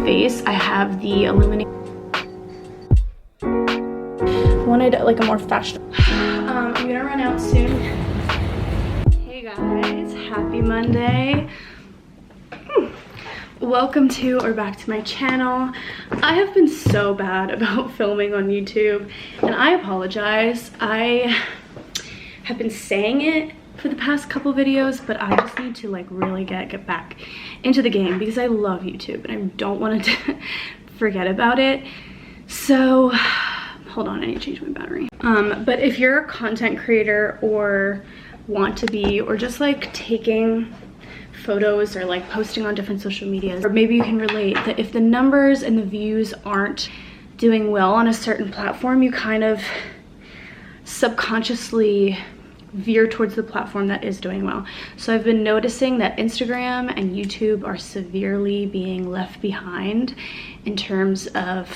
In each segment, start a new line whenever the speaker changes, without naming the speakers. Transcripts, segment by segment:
face, I have the illuminating. Wanted like a more fashionable. I'm gonna run out soon. Hey guys, happy Monday. Welcome to or back to my channel. I have been so bad about filming on YouTube and I apologize. I have been saying it for the past couple videos, but I just need to like really get back into the game because I love YouTube and I don't want to forget about it. So hold on, I need to change my battery. But if you're a content creator or want to be, or just like taking photos or like posting on different social medias, or maybe you can relate that if the numbers and the views aren't doing well on a certain platform, you kind of subconsciously veer towards the platform that is doing well. So I've been noticing that Instagram and YouTube are severely being left behind in terms of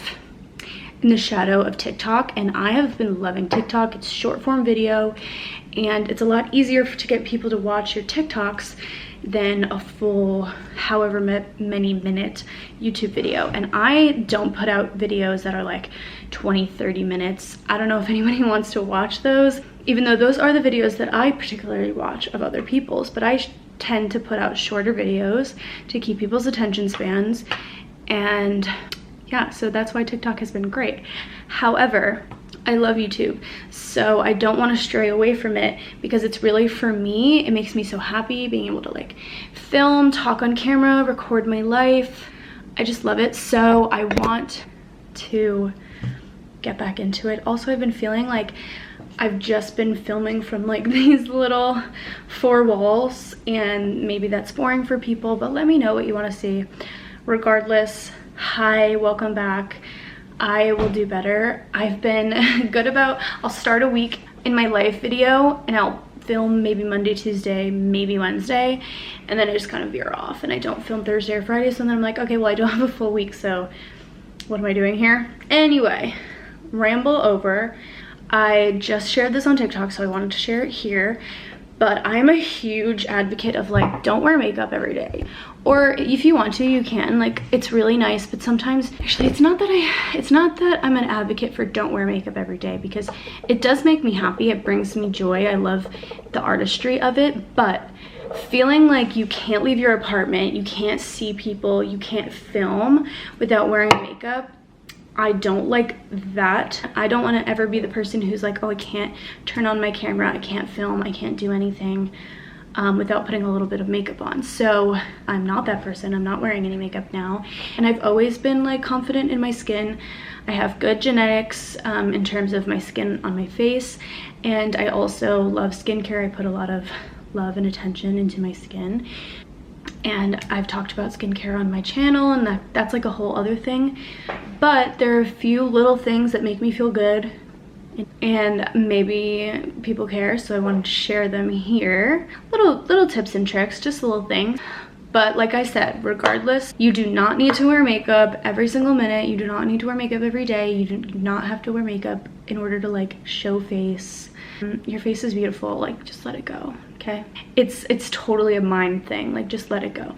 in the shadow of TikTok, and I have been loving TikTok. It's short form video and it's a lot easier to get people to watch your TikToks than a full however many minute YouTube video. And I don't put out videos that are like 20-30 minutes. I don't know if anybody wants to watch those, even though those are the videos that I particularly watch of other people's, but I tend to put out shorter videos to keep people's attention spans. And yeah, so that's why TikTok has been great. However, I love YouTube, so I don't want to stray away from it because it's really, for me, it makes me so happy being able to like film, talk on camera, record my life. I just love it, so I want to get back into it. Also, I've been feeling like I've just been filming from like these little 4 walls, and maybe that's boring for people, but let me know what you want to see. Regardless, hi, welcome back. I will do better. I've been good about, I'll start a week in my life video and I'll film maybe Monday, Tuesday, maybe Wednesday, and then I just kind of veer off and I don't film Thursday or Friday. So then I'm like, okay, well, I don't have a full week, so what am I doing here? Anyway, ramble over. I just shared this on TikTok, so I wanted to share it here. But I'm a huge advocate of like, don't wear makeup every day. Or if you want to, you can. Like, it's really nice, but sometimes, actually, it's not that I'm an advocate for don't wear makeup every day, because it does make me happy. It brings me joy. I love the artistry of it, but feeling like you can't leave your apartment, you can't see people, you can't film without wearing makeup, I don't like that. I don't want to ever be the person who's like, oh, I can't turn on my camera, I can't film, I can't do anything without putting a little bit of makeup on. So I'm not that person. I'm not wearing any makeup now. And I've always been like confident in my skin. I have good genetics in terms of my skin on my face. And I also love skincare. I put a lot of love and attention into my skin. And I've talked about skincare on my channel, and that's like a whole other thing. But there are a few little things that make me feel good, and maybe people care, so I wanted to share them here. Little tips and tricks, just little things. But like I said, regardless, you do not need to wear makeup every single minute. You do not need to wear makeup every day. You do not have to wear makeup in order to like show face. Your face is beautiful, like just let it go, okay? It's totally a mind thing, like just let it go.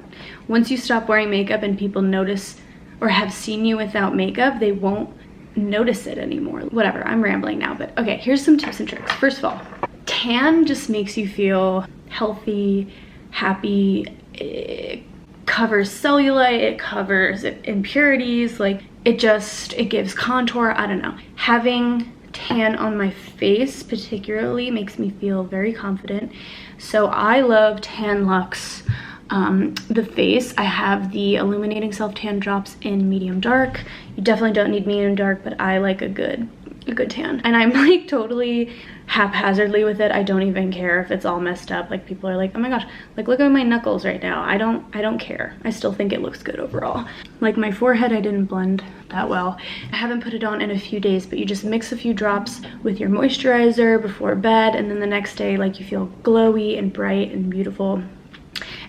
Once you stop wearing makeup and people notice or have seen you without makeup, they won't notice it anymore. Whatever, I'm rambling now, but okay, here's some tips and tricks. First of all, tan just makes you feel healthy, happy. It covers cellulite, it covers impurities, like it gives contour. I don't know. Having tan on my face particularly makes me feel very confident. So I love Tan Luxe the face. I have the illuminating self tan drops in medium dark. You definitely don't need medium dark, but I like a good tan, and I'm like totally haphazardly with it. I don't even care if it's all messed up. Like people are like, oh my gosh, like look at my knuckles right now. I don't care. I still think it looks good overall. Like my forehead, I didn't blend that well. I haven't put it on in a few days, but you just mix a few drops with your moisturizer before bed, and then the next day like you feel glowy and bright and beautiful.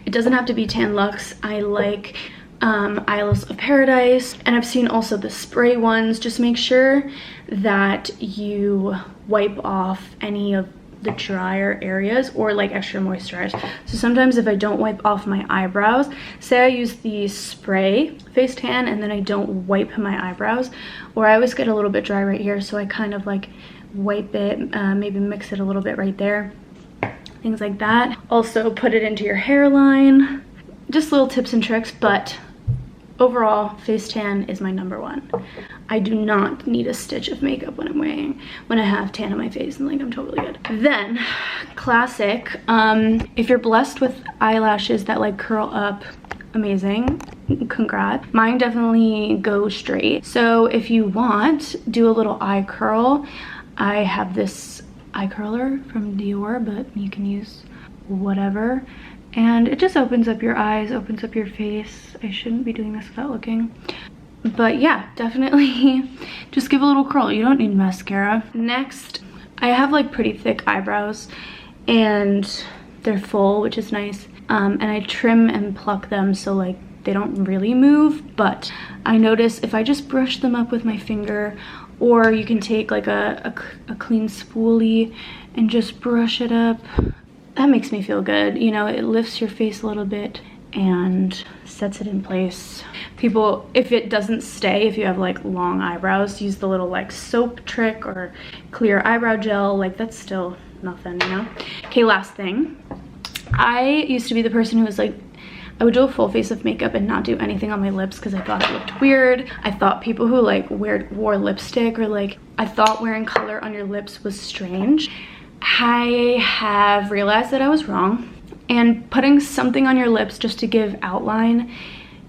It doesn't have to be Tan Luxe. I like Isles of Paradise, and I've seen also the spray ones. Just make sure that you wipe off any of the drier areas or like extra moisturized. So sometimes if I don't wipe off my eyebrows, say I use the spray face tan and then I don't wipe my eyebrows, or I always get a little bit dry right here, so I kind of like wipe it, maybe mix it a little bit right there, things like that. Also put it into your hairline. Just little tips and tricks, but overall, face tan is my #1. I do not need a stitch of makeup when I have tan on my face and like I'm totally good. Then, classic, if you're blessed with eyelashes that like curl up, amazing, congrats. Mine definitely go straight. So if you want, do a little eye curl. I have this eye curler from Dior, but you can use whatever. And it just opens up your eyes, opens up your face. I shouldn't be doing this without looking. But yeah, definitely just give a little curl. You don't need mascara. Next, I have like pretty thick eyebrows and they're full, which is nice. And I trim and pluck them so like they don't really move, but I notice if I just brush them up with my finger, or you can take like a clean spoolie and just brush it up, that makes me feel good. You know, it lifts your face a little bit and sets it in place. People, if it doesn't stay, if you have like long eyebrows, use the little like soap trick or clear eyebrow gel. Like that's still nothing, you know? Okay, last thing. I used to be the person who was like, I would do a full face of makeup and not do anything on my lips because I thought it looked weird. I thought people who like wore lipstick, or like, I thought wearing color on your lips was strange. I have realized that I was wrong, and putting something on your lips just to give outline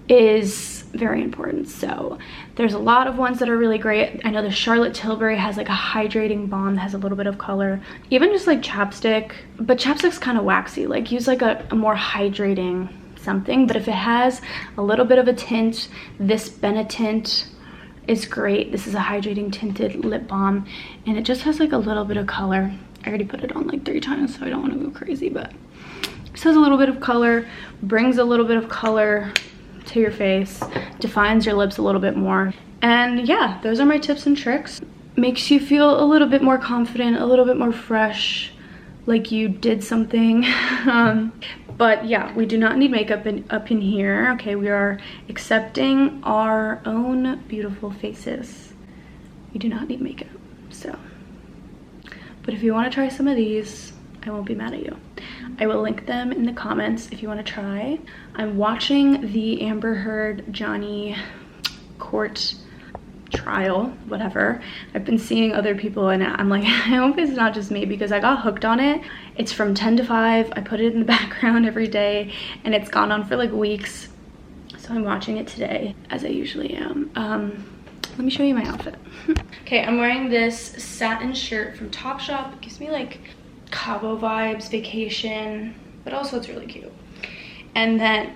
is very important. So there's a lot of ones that are really great. I know the Charlotte Tilbury has like a hydrating balm that has a little bit of color. Even just like chapstick, but chapstick's kind of waxy. Like use like a more hydrating something. But if it has a little bit of a tint, this Benetint is great. This is a hydrating tinted lip balm and it just has like a little bit of color. I already put it on like 3 times, so I don't want to go crazy, but this has a little bit of color, brings a little bit of color to your face, defines your lips a little bit more. And yeah, those are my tips and tricks. Makes you feel a little bit more confident, a little bit more fresh, like you did something. But yeah, we do not need makeup up in here. Okay, we are accepting our own beautiful faces. We do not need makeup, so. But if you want to try some of these, I won't be mad at you. I will link them in the comments if you want to try. I'm watching the Amber Heard Johnny court trial, whatever. I've been seeing other people and I'm like, I hope it's not just me, because I got hooked on it. It's from 10 to 5. I put it in the background every day and it's gone on for like weeks. So I'm watching it today, as I usually am. Let me show you my outfit. Okay, I'm wearing this satin shirt from Topshop. It gives me like Cabo vibes, vacation, but also it's really cute. And then,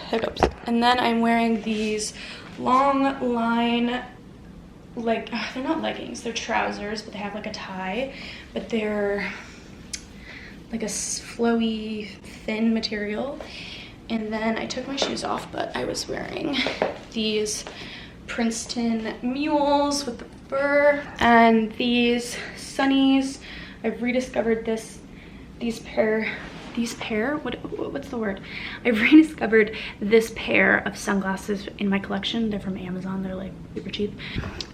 hiccups. And then I'm wearing these long line, like, they're not leggings, they're trousers, but they have like a tie, but they're like a flowy, thin material. And then I took my shoes off, but I was wearing these Princeton mules with the fur and these sunnies. I've rediscovered these pair, what's the word? I've rediscovered this pair of sunglasses in my collection. They're from Amazon, they're like super cheap,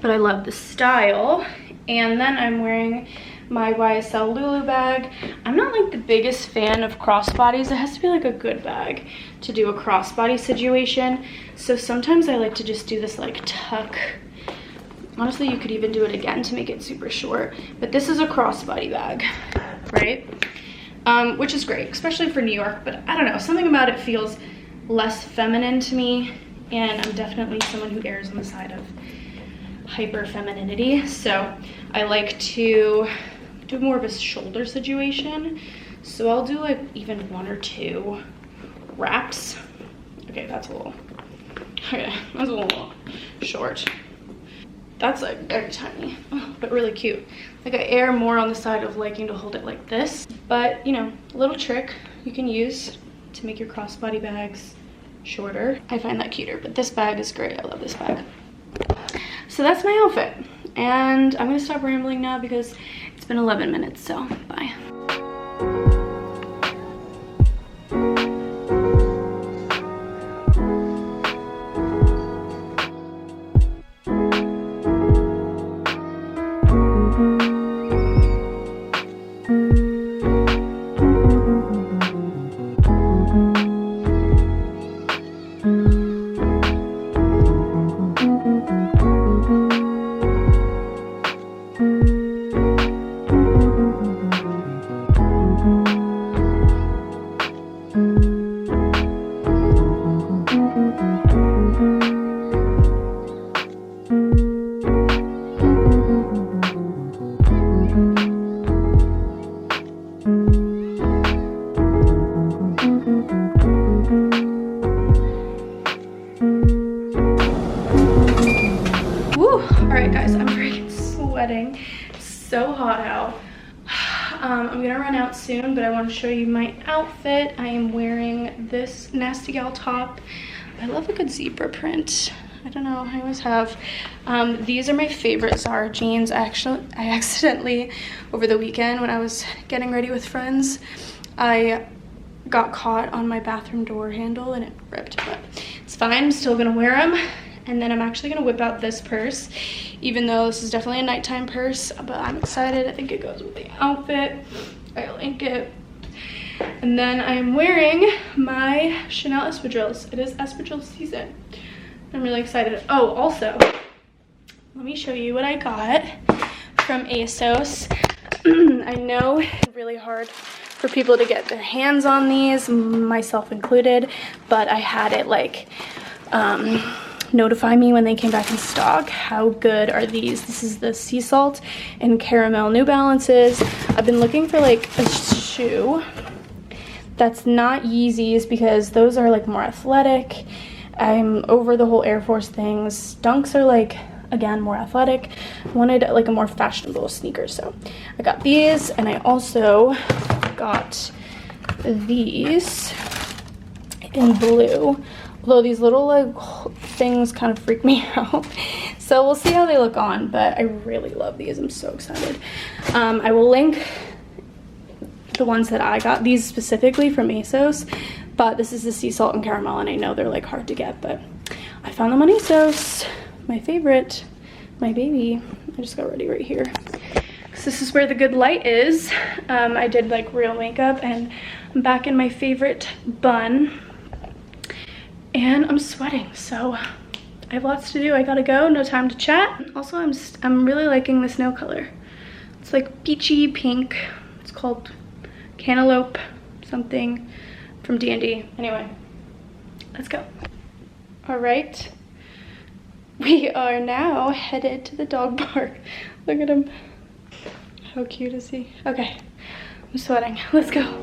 but I love the style. And then I'm wearing my YSL Lulu bag. I'm not like the biggest fan of crossbodies. It has to be like a good bag to do a crossbody situation. So sometimes I like to just do this like tuck. Honestly, you could even do it again to make it super short, but this is a crossbody bag, right? Which is great, especially for New York, but I don't know, something about it feels less feminine to me, and I'm definitely someone who errs on the side of hyper femininity, so I like to do more of a shoulder situation. So I'll do like even 1 or 2 wraps. Okay, that's a little short. That's like very tiny, but really cute. Like I err more on the side of liking to hold it like this, but you know, a little trick you can use to make your crossbody bags shorter. I find that cuter, but this bag is great. I love this bag. So that's my outfit. And I'm gonna stop rambling now because it's been 11 minutes, so bye. Alright guys, I'm freaking sweating. It's so hot out. I'm gonna run out soon, but I want to show you my outfit. I am wearing this Nasty Gal top. I love a good zebra print. I don't know, I always have. These are my favorite Zara jeans. I accidentally, over the weekend when I was getting ready with friends, I got caught on my bathroom door handle and it ripped, but it's fine. I'm still gonna wear them. And then I'm actually gonna whip out this purse, even though this is definitely a nighttime purse, but I'm excited. I think it goes with the outfit. I'll link it. And then I'm wearing my Chanel espadrilles. It is espadrille season. I'm really excited. Oh, also, let me show you what I got from ASOS. I know it's really hard for people to get their hands on these, myself included, but I had it like, notify me when they came back in stock. How good are these? This is the sea salt and caramel New Balances. I've been looking for like a shoe that's not Yeezys because those are like more athletic. I'm over the whole Air Force things. Dunks are like, again, more athletic. I wanted like a more fashionable sneaker, so I got these, and I also got these in blue. Although these little like things kind of freak me out, so we'll see how they look on, but I really love these. I'm so excited. I will link the ones that I got, these specifically from ASOS, but this is the sea salt and caramel, and I know they're like hard to get, but I found them on ASOS. My favorite, my baby. I just got ready right here because this is where the good light is. I did like real makeup, and I'm back in my favorite bun. And I'm sweating, so I have lots to do. I gotta go, no time to chat. Also, I'm really liking this nail color. It's like peachy pink. It's called Cantaloupe something from D&D. Anyway, let's go. All right, we are now headed to the dog park. Look at him. How cute is he? Okay, I'm sweating. Let's go.